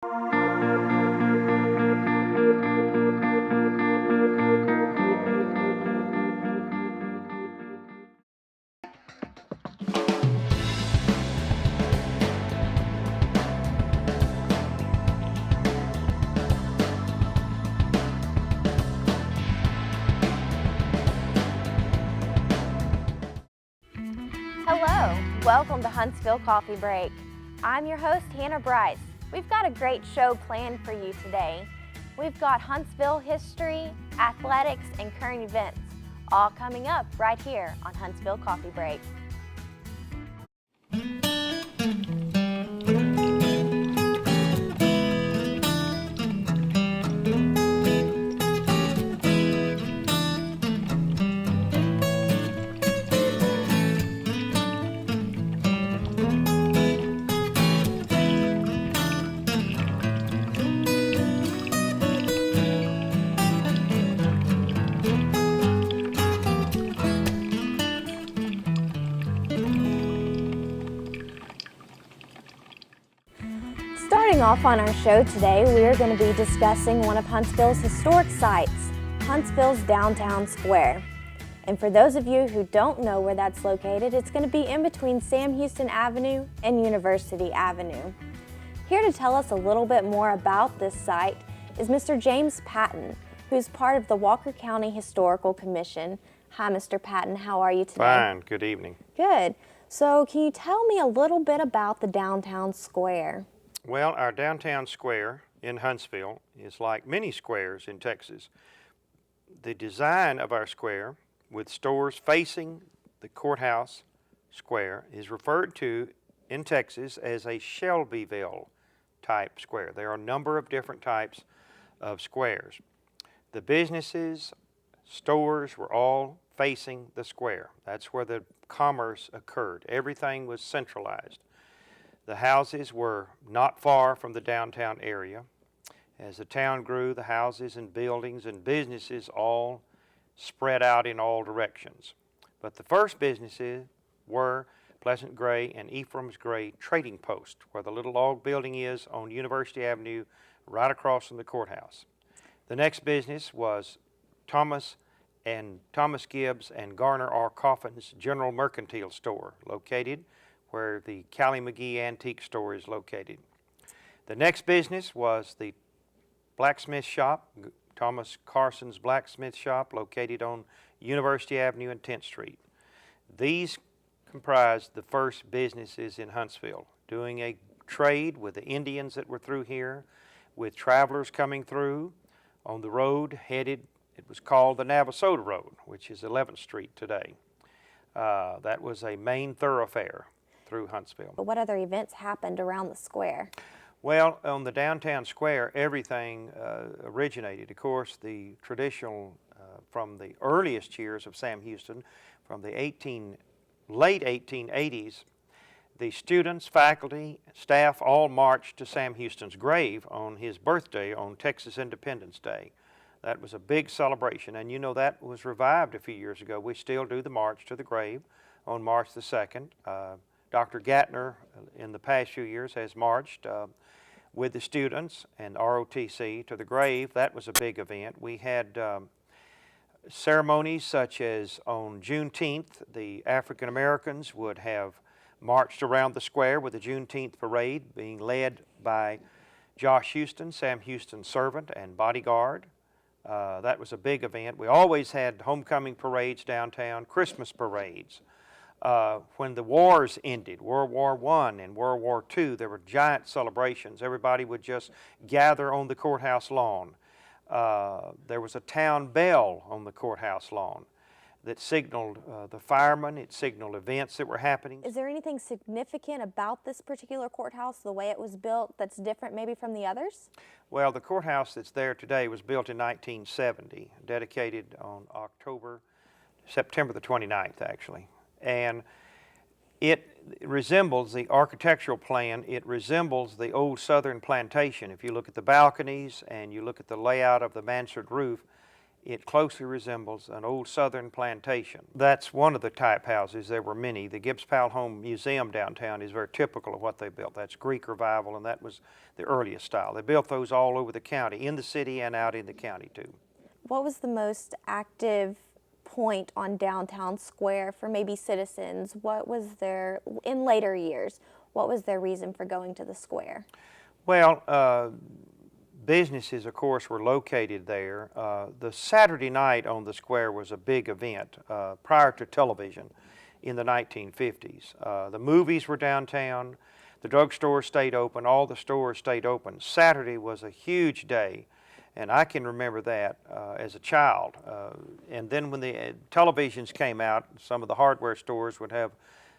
Hello, welcome to Huntsville Coffee Break. I'm your host, Hannah Bryce. We've got a great show planned for you today. We've got Huntsville history, athletics, and current events, all coming up right here on Huntsville Coffee Break. Starting off on our show today, we are going to be discussing one of Huntsville's historic sites, Huntsville's Downtown Square. And for those of you who don't know where that's located, it's going to be in between Sam Houston Avenue and University Avenue. Here to tell us a little bit more about this site is Mr. James Patton, who's part of the Walker County Historical Commission. Hi, Mr. Patton. How are you today? Fine. Good evening. Good. So can you tell me a little bit about the Downtown Square? Well, our downtown square in Huntsville is like many squares in Texas. The design of our square, with stores facing the courthouse square, is referred to in Texas as a Shelbyville type square. There are a number of different types of squares. The businesses, stores were all facing the square. That's where the commerce occurred. Everything was centralized. The houses were not far from the downtown area. As the town grew, the houses and buildings and businesses all spread out in all directions. But the first businesses were Pleasant Gray and Ephraim's Gray Trading Post, where the little log building is on University Avenue, right across from the courthouse. The next business was Thomas Gibbs and Garner R. Coffin's General Mercantile Store, located where the Callie McGee Antique Store is located. The next business was the blacksmith shop, Thomas Carson's Blacksmith Shop, located on University Avenue and 10th Street. These comprised the first businesses in Huntsville, doing a trade with the Indians that were through here, with travelers coming through on the road headed, it was called the Navasota Road, which is 11th Street today. That was a main thoroughfare through Huntsville. But what other events happened around the square? Well, on the downtown square, everything originated. Of course, the traditional, from the earliest years of Sam Houston, from the late 1880s, the students, faculty, staff all marched to Sam Houston's grave on his birthday on Texas Independence Day. That was a big celebration, and you know that was revived a few years ago. We still do the march to the grave on March the 2nd. Dr. Gattner, in the past few years, has marched with the students and ROTC to the grave. That was a big event. We had ceremonies such as on Juneteenth, the African Americans would have marched around the square with the Juneteenth parade being led by Josh Houston, Sam Houston's servant and bodyguard. That was a big event. We always had homecoming parades downtown, Christmas parades. When the wars ended, World War I and World War II, there were giant celebrations. Everybody would just gather on the courthouse lawn. There was a town bell on the courthouse lawn that signaled the firemen, it signaled events that were happening. Is there anything significant about this particular courthouse, the way it was built, that's different maybe from the others? Well, the courthouse that's there today was built in 1970, dedicated on September the 29th, actually. And it resembles the architectural plan, it resembles the old southern plantation. If you look at the balconies and you look at the layout of the mansard roof, It closely resembles an old southern plantation. That's one of the type houses. There were many. The Gibbs Powell Home Museum downtown is very typical of what they built. That's Greek Revival, and that was the earliest style. They built those all over the county, in the city and out in the county too. What was the most active point on Downtown Square for maybe citizens? What was their, in later years, what was their reason for going to the square? Well, businesses, of course, were located there. The Saturday night on the square was a big event prior to television in the 1950s. The movies were downtown. The drugstores stayed open. All the stores stayed open. Saturday was a huge day, and I can remember that as a child. And then when the televisions came out, some of the hardware stores would have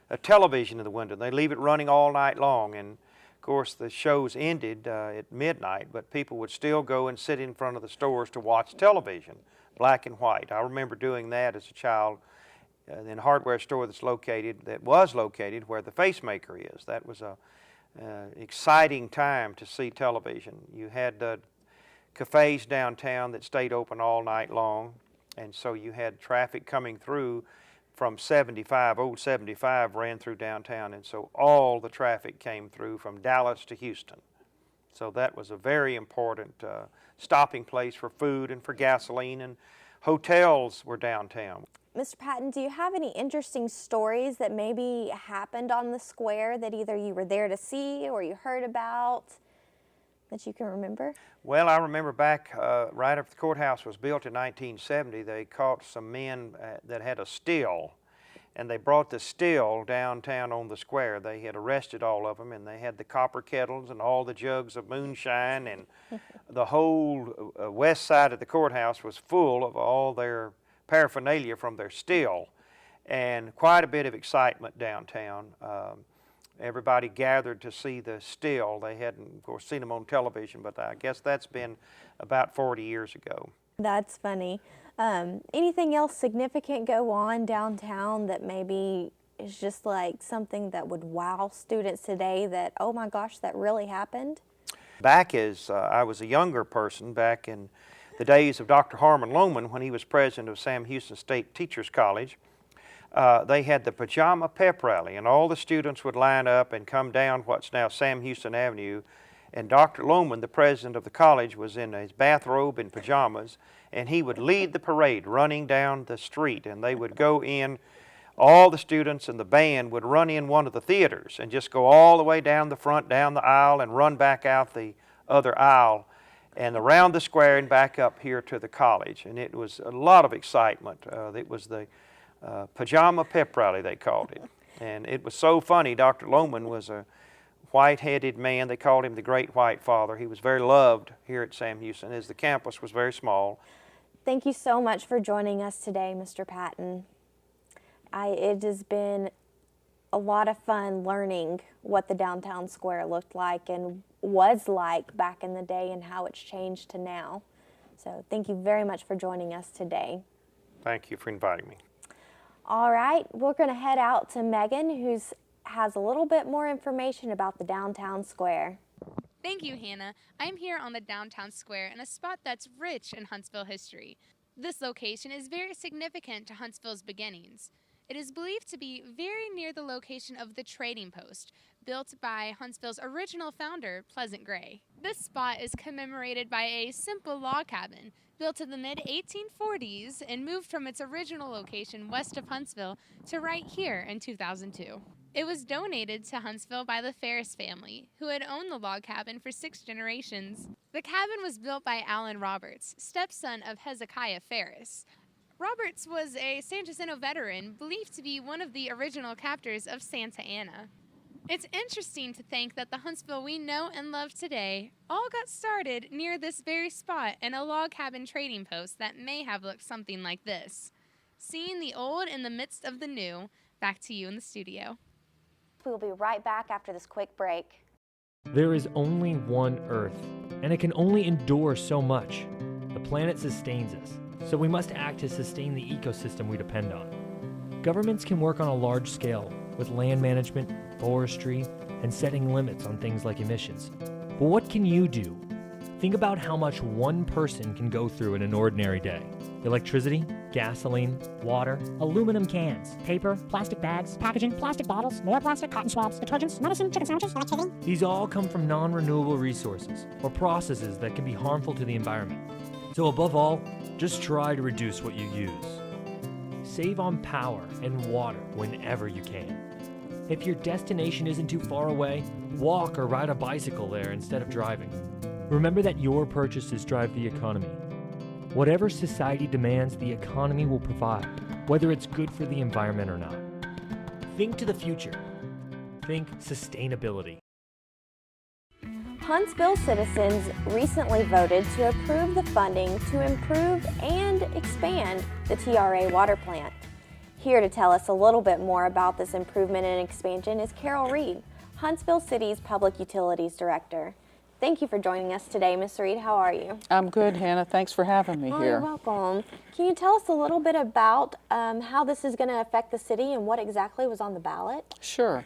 a television in the window. They'd leave it running all night long, and of course, the shows ended at midnight, but people would still go and sit in front of the stores to watch television, black and white. I remember doing that as a child in a hardware store that was located where the Face Maker is. That was a exciting time to see television. You had cafes downtown that stayed open all night long, and so you had traffic coming through from 75, old 75 ran through downtown, and so all the traffic came through from Dallas to Houston. So that was a very important stopping place for food and for gasoline, and hotels were downtown. Mr. Patton, do you have any interesting stories that maybe happened on the square that either you were there to see or you heard about that you can remember? Well, I remember back right after the courthouse was built in 1970, they caught some men that had a still, and they brought the still downtown on the square. They had arrested all of them, and they had the copper kettles and all the jugs of moonshine, and the whole west side of the courthouse was full of all their paraphernalia from their still, and quite a bit of excitement downtown. Everybody gathered to see the still. They hadn't, of course, seen them on television, but I guess that's been about 40 years ago. That's funny. Anything else significant go on downtown that maybe is just like something that would wow students today that, oh my gosh, that really happened? Back as I was a younger person, back in the days of Dr. Harmon Lohman, when he was president of Sam Houston State Teachers College, they had the pajama pep rally, and all the students would line up and come down what's now Sam Houston Avenue, and Dr. Lohman, the president of the college, was in his bathrobe and pajamas, and he would lead the parade running down the street, and they would go in, all the students and the band would run in one of the theaters and just go all the way down the front, down the aisle, and run back out the other aisle and around the square and back up here to the college. And it was a lot of excitement. It was the pajama pep rally, they called it. And it was so funny. Dr. Lohman was a white-headed man. They called him the Great White Father. He was very loved here at Sam Houston, as the campus was very small. Thank you so much for joining us today, Mr. Patton. It has been a lot of fun learning what the downtown square looked like and was like back in the day and how it's changed to now. So thank you very much for joining us today. Thank you for inviting me. All right, we're going to head out to Megan, who has a little bit more information about the downtown square. Thank you, Hannah. I'm here on the downtown square in a spot that's rich in Huntsville history. This location is very significant to Huntsville's beginnings. It is believed to be very near the location of the Trading Post, built by Huntsville's original founder, Pleasant Gray. This spot is commemorated by a simple log cabin built in the mid-1840s and moved from its original location west of Huntsville to right here in 2002. It was donated to Huntsville by the Ferris family, who had owned the log cabin for 6 generations. The cabin was built by Allen Roberts, stepson of Hezekiah Ferris. Roberts was a San Jacinto veteran, believed to be one of the original captors of Santa Anna. It's interesting to think that the Huntsville we know and love today all got started near this very spot in a log cabin trading post that may have looked something like this. Seeing the old in the midst of the new, back to you in the studio. We'll be right back after this quick break. There is only one Earth, and it can only endure so much. The planet sustains us, so we must act to sustain the ecosystem we depend on. Governments can work on a large scale with land management, forestry, and setting limits on things like emissions. But what can you do? Think about how much one person can go through in an ordinary day. Electricity, gasoline, water, aluminum cans, paper, plastic bags, packaging, plastic bottles, more plastic, cotton swabs, detergents, medicine, chicken sandwiches, electricity. these all come from non-renewable resources or processes that can be harmful to the environment. So above all, just try to reduce what you use. Save on power and water whenever you can. If your destination isn't too far away, walk or ride a bicycle there instead of driving. Remember that your purchases drive the economy. Whatever society demands, the economy will provide, whether it's good for the environment or not. Think to the future. Think sustainability. Huntsville citizens recently voted to approve the funding to improve and expand the TRA water plant. Here to tell us a little bit more about this improvement and expansion is Carol Reed, Huntsville City's Public Utilities Director. Thank you for joining us today, Ms. Reed. How are you? I'm good, Hannah. Thanks for having me You're here. welcome. Can you tell us a little bit about how this is going to affect the city and what exactly was on the ballot? Sure.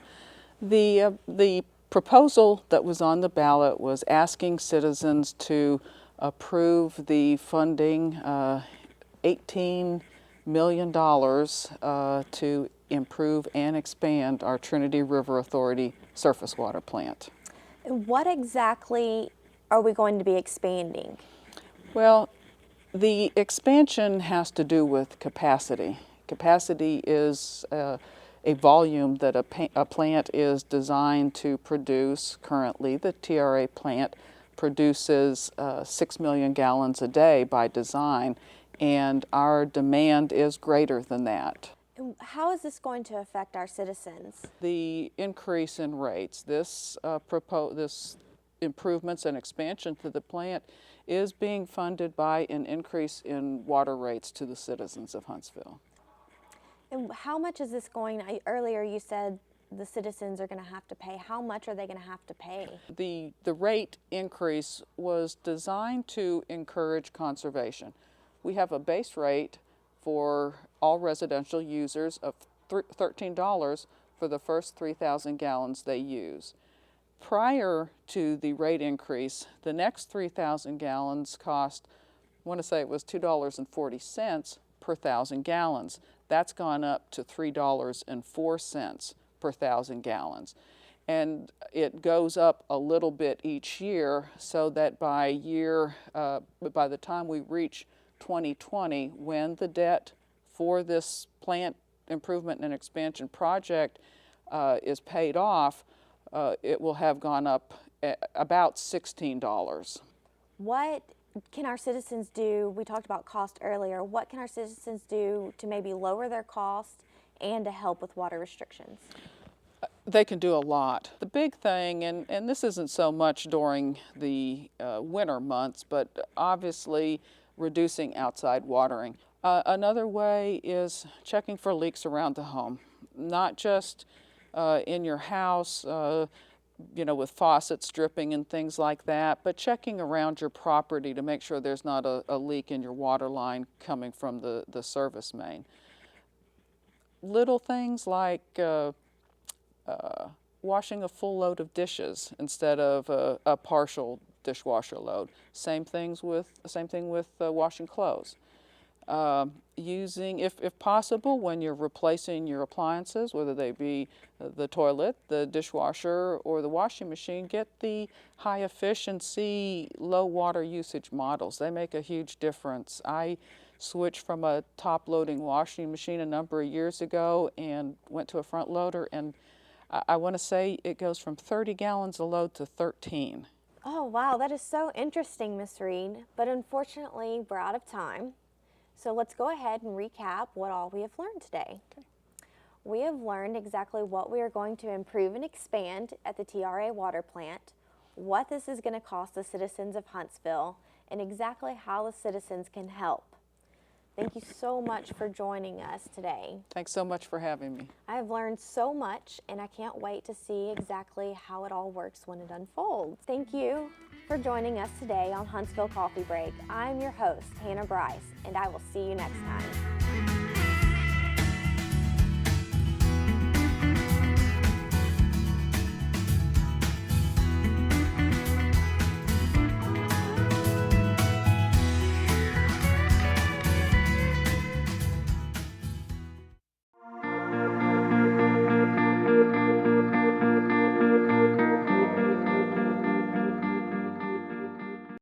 The proposal that was on the ballot was asking citizens to approve the funding, $18 million to improve and expand our Trinity River Authority surface water plant. What exactly are we going to be expanding? Well, the expansion has to do with capacity. Capacity is a volume that a plant is designed to produce. Currently, the TRA plant produces 6 million gallons a day by design, and our demand is greater than that. How is this going to affect our citizens? The increase in rates, this improvements and expansion to the plant is being funded by an increase in water rates to the citizens of Huntsville. And how much is this going? Earlier you said the citizens are going to have to pay. How much are they going to have to pay? The rate increase was designed to encourage conservation. We have a base rate for all residential users of $13 for the first 3,000 gallons they use. Prior to the rate increase, the next 3,000 gallons cost, I want to say it was $2.40 per 1,000 gallons. That's gone up to $3.04 per 1,000 gallons. And it goes up a little bit each year, so that by the time we reach 2020, when the debt for this plant improvement and expansion project is paid off, it will have gone up about $16. What can our citizens do? We talked about cost earlier. What can our citizens do to maybe lower their cost and to help with water restrictions? They can do a lot. The big thing, and this isn't so much during the winter months, but obviously reducing outside watering. Another way is checking for leaks around the home, not just in your house, with faucets dripping and things like that, but checking around your property to make sure there's not a leak in your water line coming from the service main. Little things like washing a full load of dishes instead of a partial dishwasher load. Same thing with washing clothes. Using, if possible, when you're replacing your appliances, whether they be the toilet, the dishwasher, or the washing machine, get the high efficiency, low water usage models. They make a huge difference. I switched from a top loading washing machine a number of years ago and went to a front loader, and I want to say it goes from 30 gallons a load to 13. Oh, wow, that is so interesting, Ms. Reed. But unfortunately, we're out of time. So let's go ahead and recap what all we have learned today. Okay. We have learned exactly what we are going to improve and expand at the TRA water plant, what this is going to cost the citizens of Huntsville, and exactly how the citizens can help. Thank you so much for joining us today. Thanks so much for having me. I have learned so much, and I can't wait to see exactly how it all works when it unfolds. Thank you for joining us today on Huntsville Coffee Break. I'm your host, Hannah Bryce, and I will see you next time.